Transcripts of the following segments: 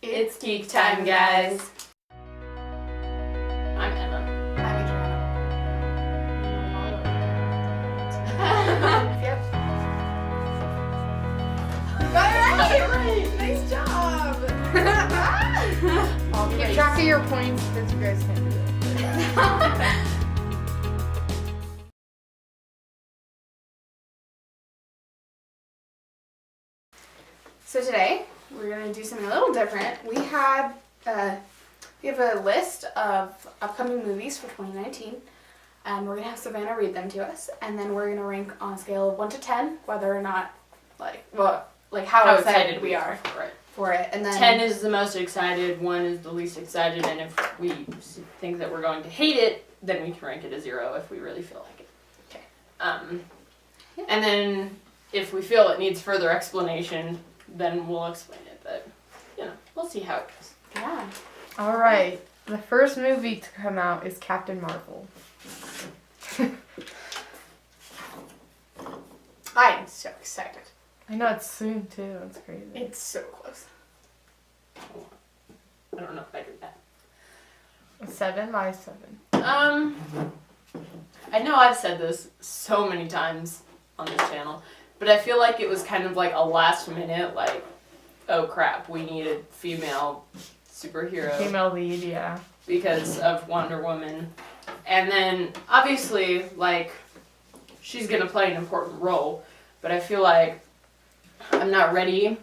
It's geek time, guys. I'm Emma. I'm Adriana. Yep. Got it right! Nice job! I'll keep track of your points because you guys can do it. So today, we're going to do something a little different. We have a list of upcoming movies for 2019, and we're going to have Savannah read them to us, and then we're going to rank on a scale of 1 to 10, whether or not, how excited we are for it. And then 10 is the most excited, 1 is the least excited, and if we think that we're going to hate it, then we can rank it a 0 if we really feel like it. Okay. And then if we feel it needs further explanation, then we'll explain it, but, we'll see how it goes. Yeah. All right. The first movie to come out is Captain Marvel. I am so excited. I know it's soon too. It's crazy. It's so close. I don't know if I do that. 7 by 7. I know I've said this so many times on this channel, but I feel like it was kind of like a last minute, oh crap, we need a female superhero. Female lead, yeah. Because of Wonder Woman. And then, obviously, she's gonna play an important role, but I feel like I'm not ready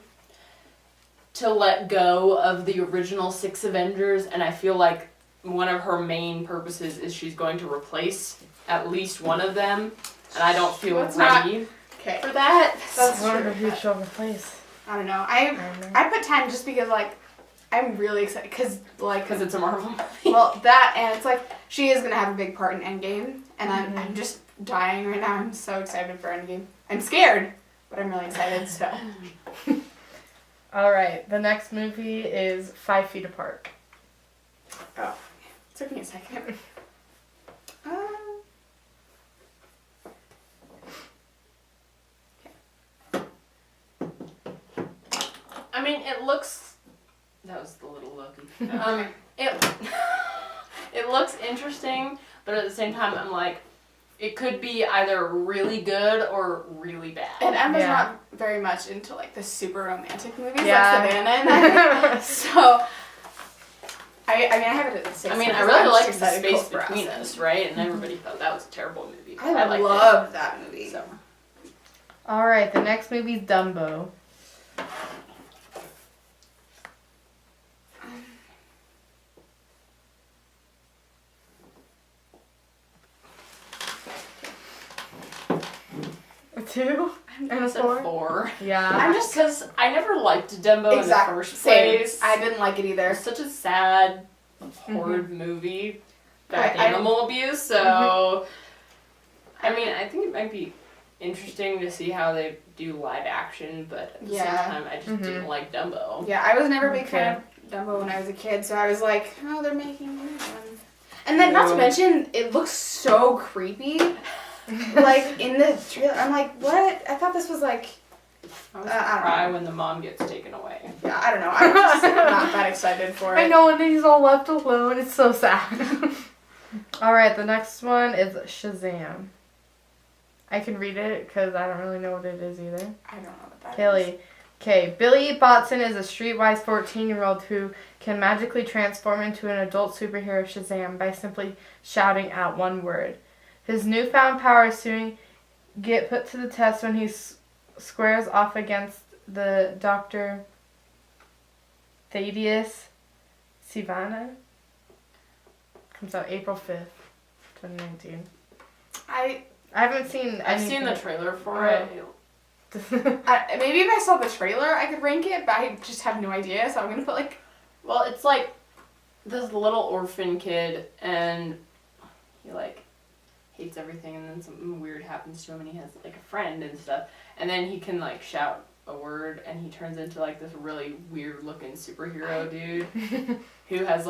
to let go of the original 6 Avengers, and I feel like one of her main purposes is she's going to replace at least one of them, and I don't feel ready for that. That's I wonder true. who she'll replace. I don't know. I put 10 just because, I'm really excited, because it's a Marvel movie. well, that, and it's she is going to have a big part in Endgame, and I'm just dying right now. I'm so excited for Endgame. I'm scared, but I'm really excited, so. All right. The next movie is 5 Feet Apart. Oh, it took me a second. I mean, it looks... That was the little Loki. It looks interesting, but at the same time, I'm like, it could be either really good or really bad. And Emma's not very much into, the super romantic movies like Savannah and I. So, I mean, I have it at 6. I mean, I really liked The Space Between Us, right? And everybody thought that was a terrible movie. I liked loved that movie. So. All right. The next movie is Dumbo. A 2 and a 4. 4. Yeah. I'm just because I never liked Dumbo in the first place. I didn't like it either. It's such a sad, horrid movie about animal abuse. So, I mean, I think it might be interesting to see how they do live action, but at the same time, I just didn't like Dumbo. Yeah, I was never a big fan of Dumbo when I was a kid, so I was like, oh, they're making a new one. And then, not to mention, it looks so creepy. In the trailer, I'm like, what? I thought this was I was cry when the mom gets taken away. Yeah, I don't know. I'm just not that excited for it. I know, and then he's all left alone. It's so sad. All right, the next one is Shazam. I can read it because I don't really know what it is either. I don't know what that Kelly. is. Okay, Billy Batson is a streetwise 14-year-old who can magically transform into an adult superhero Shazam by simply shouting out one word. His newfound powers soon get put to the test when he squares off against the Dr. Thaddeus Sivana. Comes out April 5th, 2019. I haven't seen I've seen the trailer for it. maybe if I saw the trailer, I could rank it, but I just have no idea, so I'm gonna put Well, it's this little orphan kid, and he hates everything, and then something weird happens to him, and he has a friend and stuff, and then he can shout a word, and he turns into this really weird looking superhero dude who has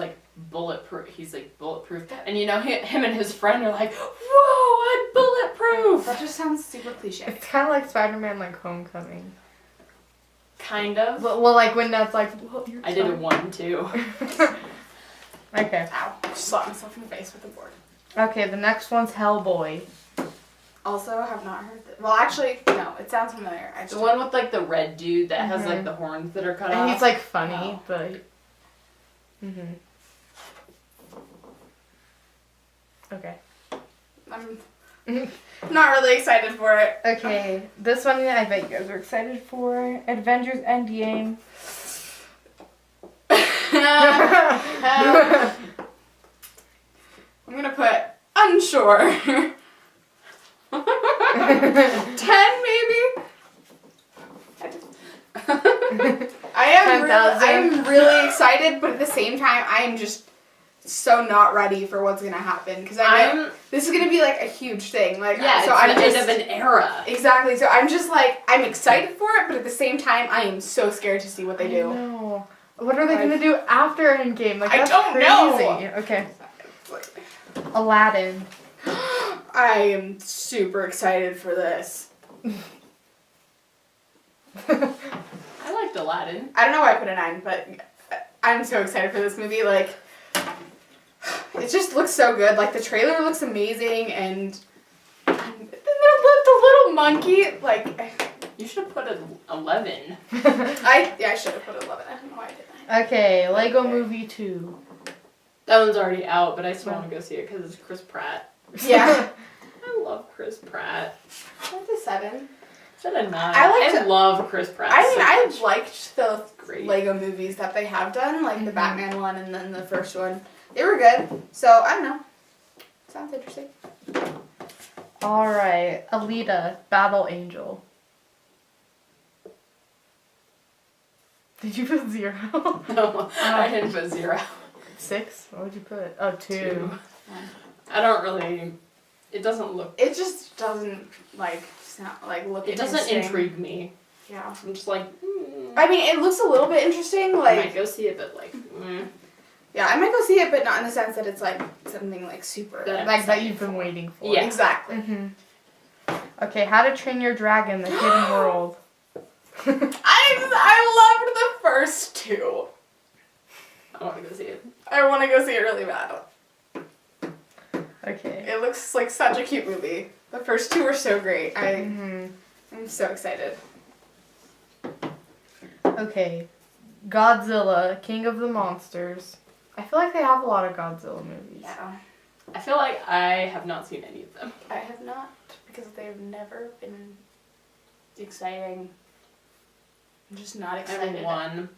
bulletproof. He's bulletproof, and him and his friend are whoa, I'm bulletproof. That just sounds super cliche. It's kind of like Spider-Man, Homecoming. Kind of. Well, like when that's like, well, you're I did it sorry. 1, 2. Okay. Ow. I just slapped myself in the face with the board. Okay, the next one's Hellboy. Also, have not heard that. Well, actually, no. It sounds familiar. I just The one with like the red dude that has like Mhm. the horns that are cut off. And he's like funny, Oh. but. Okay. I'm not really excited for it. Okay, this one I bet you guys are excited for. Avengers Endgame. I'm gonna put unsure. 10 maybe? I am really excited, but at the same time, I am just so not ready for what's gonna happen because I know this is gonna be like a huge thing. Like, Yeah, so it's I'm the just end of an era. exactly. So I'm just like I'm excited for it, but at the same time, I am so scared to see what they do. No. What are they gonna do after Endgame? Like I that's don't crazy. know. Okay. Aladdin. I am super excited for this. I liked Aladdin. I don't know why I put a 9, but I'm so excited for this movie. Like, it just looks so good. Like, the trailer looks amazing, and the little monkey, like... You should have put an 11. I should have put 11. I don't know why I didn't. Okay, Lego Movie 2. That one's already out, but I still want to go see it because it's Chris Pratt. Yeah. I love Chris Pratt. That's a 7. Should have 9. I love Chris Pratt. I mean, so I much. liked the Great. Lego movies that they have done, like the Batman one and then the first one. They were good. So, I don't know. Sounds interesting. Alright, Alita, Battle Angel. Did you put 0? No, I didn't put 0. 6? What would you put? Oh, 2. I don't really. It doesn't look. It just doesn't, like, sound, like, look It doesn't interesting. intrigue me. Yeah. I'm just like. I mean, it looks a little bit interesting, I like... might go see it, but like. Yeah, I might go see it, but not in the sense that it's, like, something, like, super... That- Like that you've been waiting for. Yeah. Exactly. Okay, How to Train Your Dragon, The Hidden World. I loved the first 2. I want to go see it. I want to go see it really bad. Okay. It looks like such a cute movie. The first 2 were so great. I'm so excited. Okay. Godzilla, King of the Monsters. I feel like they have a lot of Godzilla movies. Yeah. I feel like I have not seen any of them. I have not, because they've never been exciting. I'm just not excited. I'm 1.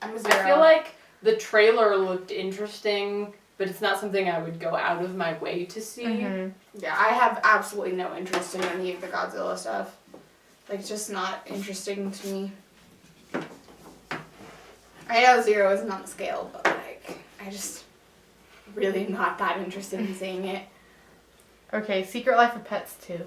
I'm a 0. I feel like the trailer looked interesting, but it's not something I would go out of my way to see. Yeah, I have absolutely no interest in any of the Godzilla stuff. Like, just not interesting to me. I know 0 isn't on the scale, but, like, I just really am not that interested in seeing it. Okay, Secret Life of Pets 2.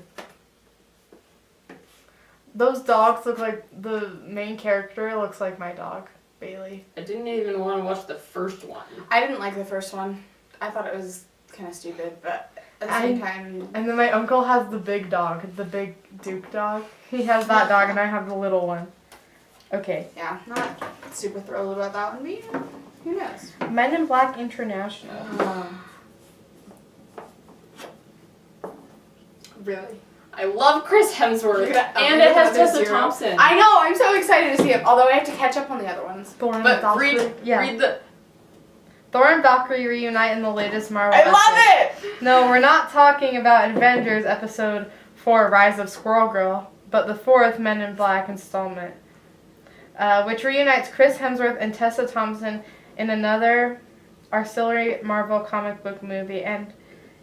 Those dogs look like, the main character looks like my dog, Bailey. I didn't even want to watch the first one. I didn't like the first one. I thought it was kind of stupid, but at the same time... And then my uncle has the big dog, the big Duke dog. He has that dog and I have the little one. Okay. Yeah, not super thrilled about that one, but yeah, who knows? Men in Black International. Really? I love Chris Hemsworth, You're gonna- and you're it has gonna Tessa 0. Thompson. I know, I'm so excited to see it, although I have to catch up on the other ones. Thor and But Valkyrie. read the. Thor and Valkyrie reunite in the latest Marvel I love epic. it! No, we're not talking about Avengers Episode 4, Rise of Squirrel Girl, but the 4th Men in Black installment, which reunites Chris Hemsworth and Tessa Thompson in another auxiliary Marvel comic book movie, and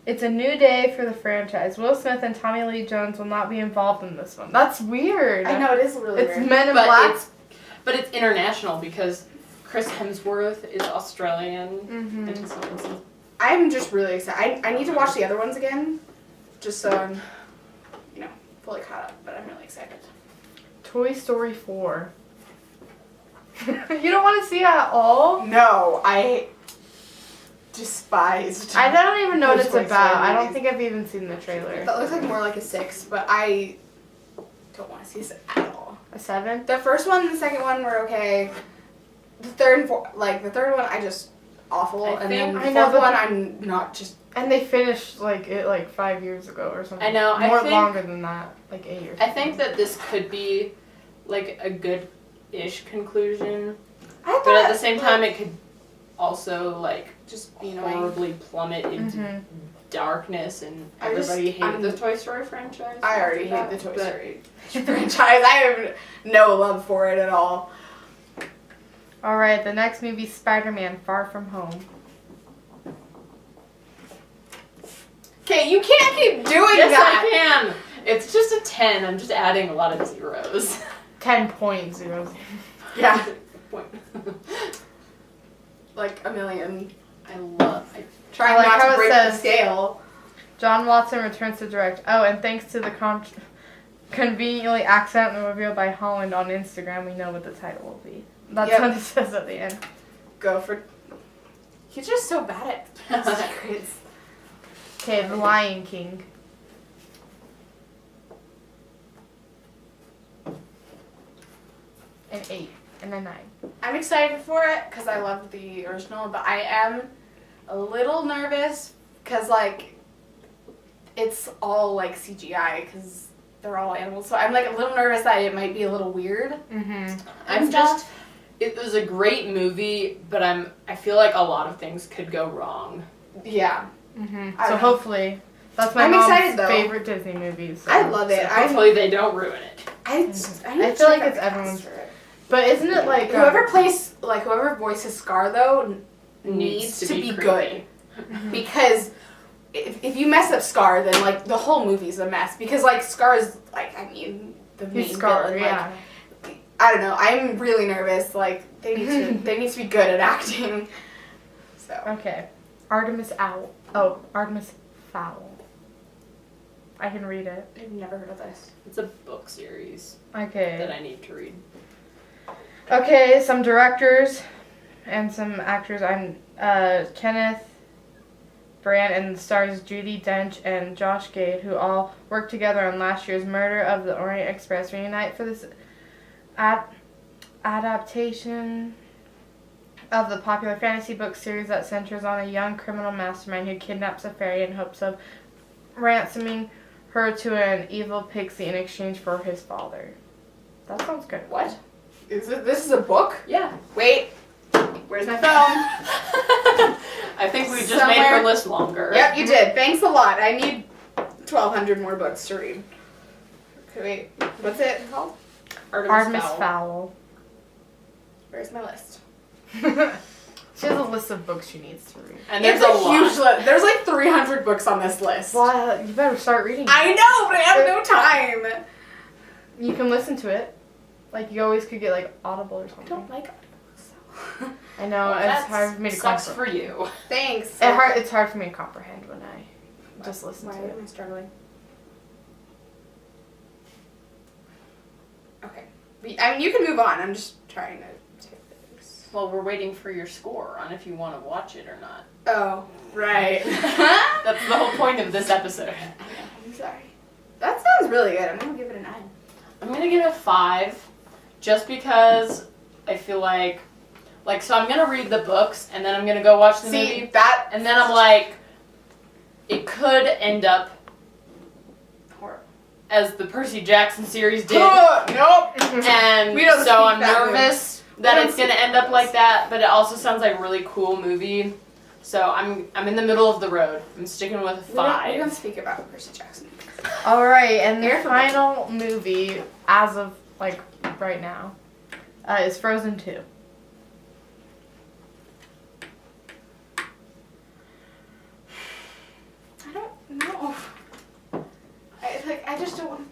it's a new day for the franchise. Will Smith and Tommy Lee Jones will not be involved in this one. That's weird. I know, it is really It's weird. Men in Black. But it's international because Chris Hemsworth is Australian. And so it's I'm just really excited. I need to watch the other ones again, just so I'm, fully caught up, but I'm really excited. Toy Story 4. You don't want to see it at all? No, I despised. I don't even know what Those it's Toy about. Story I don't movies. think I've even seen the trailer. That looks like more like a 6, but I don't want to see this at all. A 7? The first one and the second one were okay. The third and the third one I just awful, and then the fourth one I'm not just. And they finished it 5 years ago or something. I know. Longer than that, like 8 years. I think that this could be like a good-ish conclusion, but at the same time, it could also just be annoying. horribly plummet into darkness, and I just- everybody hated I'm- the Toy Story franchise. I already after hate the that, Toy but- Story franchise. I have no love for it at all. Alright, the next movie, Spider-Man Far From Home. Okay, you can't keep doing Yes, that. I can. It's just a 10. I'm just adding a lot of zeros. 10.0. Yeah, Point. like a million. I Trying I like not how to it break the says- scale. John Watson returns to direct. Oh, and thanks to the conveniently accidentally revealed by Holland on Instagram, we know what the title will be. That's Yep. what it says at the end. Go for. He's just so bad at secrets. Okay, The Lion King. An 8 and a 9. I'm excited for it because I love the original, but I am a little nervous because it's all CGI because they're all animals. So I'm a little nervous that it might be a little weird. Mm-hmm. It was a great movie, but I feel like a lot of things could go wrong. Yeah. Mm-hmm. I So don't know. hopefully, that's my I'm mom's excited, though. favorite Disney movie. So. I love it. So hopefully they don't ruin it. I I feel feel like it's everyone's. But isn't it like whoever voices Scar though needs to be creepy. good because if you mess up Scar then the whole movie's a mess because Scar is the main He's Scar, villain. yeah. I don't know. I'm really nervous. They need to be good at acting. So Okay. Artemis Fowl. I can read it. I've never heard of this. It's a book series Okay. that I need to read. Okay, some directors and some actors. I'm Kenneth Branagh and stars Judi Dench and Josh Gad, who all worked together on last year's Murder of the Orient Express, reunite for this adaptation of the popular fantasy book series that centers on a young criminal mastermind who kidnaps a fairy in hopes of ransoming her to an evil pixie in exchange for his father. That sounds good. What? This is a book? Yeah. Wait. Where's my phone? I think we just made Somewhere- her list longer. Yep, you did. Thanks a lot. I need 1,200 more books to read. Okay, wait. What's it called? Artemis Fowl. Where's my list? She has a list of books she needs to read. And there's It's a huge lot. list. There's 300 books on this list. Well, you better start reading. I know, but I have no time. You can listen to it. You always could get Audible or I something. don't like audiobooks. I know it's hard for me to sucks comprehend. for you. Thanks. It's hard for me to comprehend when I just listen Why to it. am I struggling? Okay. You can move on. I'm just trying to take things. Well, we're waiting for your score on if you want to watch it or not. Oh, right. That's the whole point of this episode. I'm sorry. That sounds really good. I'm going to give it a 9. I'm going to give it a 5 just because I feel so I'm going to read the books and then I'm going to go watch the See, movie. that... And then I'm it could end up Horrible. as the Percy Jackson series did. Nope. And We don't so speak I'm that nervous We that don't it's going to speak end that up like that, but it also sounds like a really cool movie. So I'm in the middle of the road. I'm sticking with a 5. We don't speak about Percy Jackson. All right, and the Here for final movie, as of right now, is Frozen 2. I don't know. I just don't want.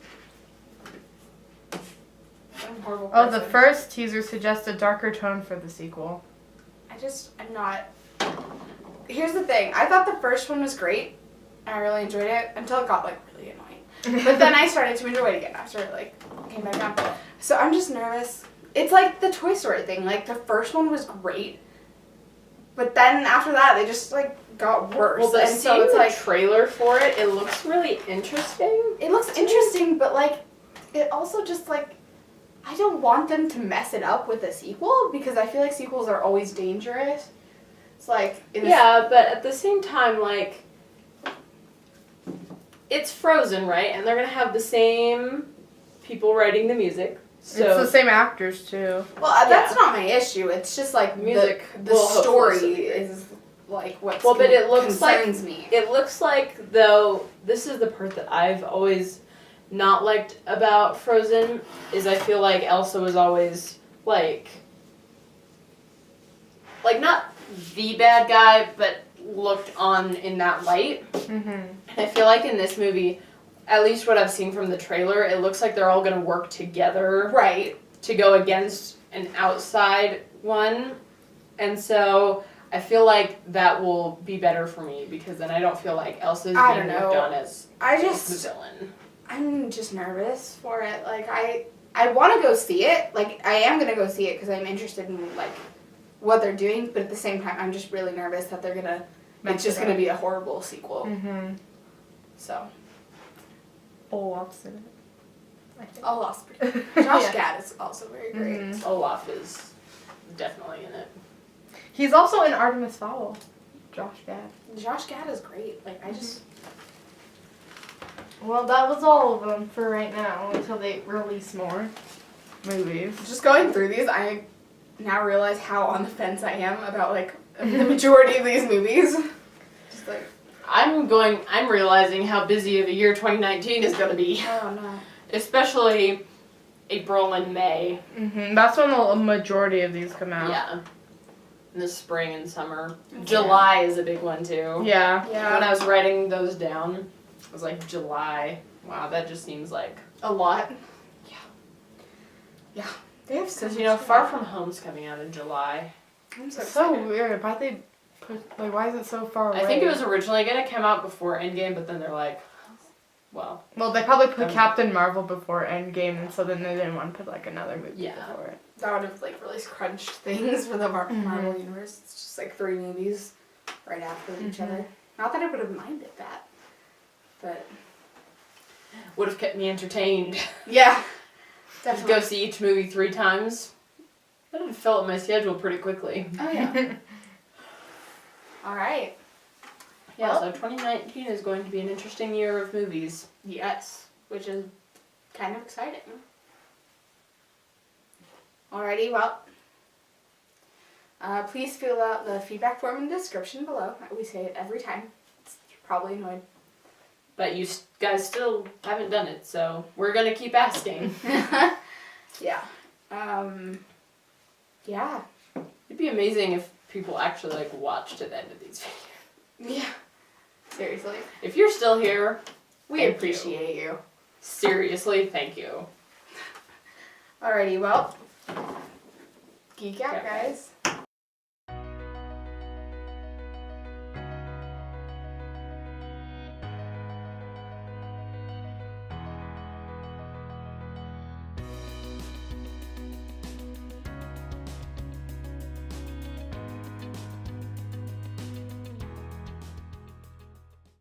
I'm a horrible Oh, person. the first teaser suggests a darker tone for the sequel. I'm not. Here's the thing. I thought the first one was great. I really enjoyed it until it got really annoying. But then I started to enjoy it again after it came back down. So I'm just nervous. It's like the Toy Story thing. The first one was great, but then after that they just got worse. Well, and so it's the trailer for it, it looks really interesting. it looks interesting, but it also just I don't want them to mess it up with a sequel because I feel like sequels are always dangerous. It's like Yeah, but at the same time, like, it's Frozen, right? And they're gonna have the same people writing the music. So It's the same actors too. Well, that's not my issue. It's just like Music The will hopefully story be great. is like what Well, but it looks like concerns me. it looks like though this is the part that I've always not liked about Frozen is I feel like Elsa was always like not the bad guy, but looked on in that light. Mm-hmm. And I feel like in this movie, at least what I've seen from the trailer, it looks like they're all going to work together Right. to go against an outside one. And so I feel like that will be better for me because then I don't feel like Elsa's I being don't looked know. on as I the just villain. I'm just nervous for it. Like I want to go see it. Like I am gonna go see it because I'm interested in like what they're doing. But at the same time, I'm just really nervous that they're gonna. It's just gonna be a horrible sequel. Mm-hmm. So. Olaf's in it. I think. Olaf's pretty good. Josh Yeah. Gad is also very great. Mhm. Olaf is definitely in it. He's also in Artemis Fowl. Josh Gad. Josh Gad is great. Like I just. Well, that was all of them for right now until they release more movies. Just going through these, I now realize how on the fence I am about like the majority of these movies. Just like, I'm realizing how busy of a year 2019 is going to be. oh no. Especially April and May. Mm-hmm. That's when the majority of these come out. Yeah. In the spring and summer. Okay. July is a big one too. Yeah. Yeah. When I was writing those down, I was like, July. Wow, that just seems like A lot. Yeah. Yeah. They have so because much Far stuff. From Home's coming out in July. I'm so It's so excited. weird. Why they put like? Why is it so far away? I think it was originally gonna come out before Endgame, but then they're like, well, Well, they probably put Um, Captain Marvel before Endgame, and so then they didn't want to put like another movie Yeah. before it. That would have like really crunched things for the Marvel universe. It's just like 3 movies right after each other. Not that I would have minded that, but would have kept me entertained. yeah, Just definitely. go see each movie 3 times. That would fill up my schedule pretty quickly. Oh yeah. All right. Yeah, Well- so 2019 is going to be an interesting year of movies. Yes, which is kind of exciting. Alrighty, well, please fill out the feedback form in the description below. We say it every time. It's probably annoying. But you guys still haven't done it, so we're gonna keep asking. Yeah. Yeah. It'd be amazing if people actually like watched to the end of these videos. Yeah. Seriously. If you're still here, We Thank you. appreciate you. seriously, thank you. Alrighty, well, geek out, Okay. guys.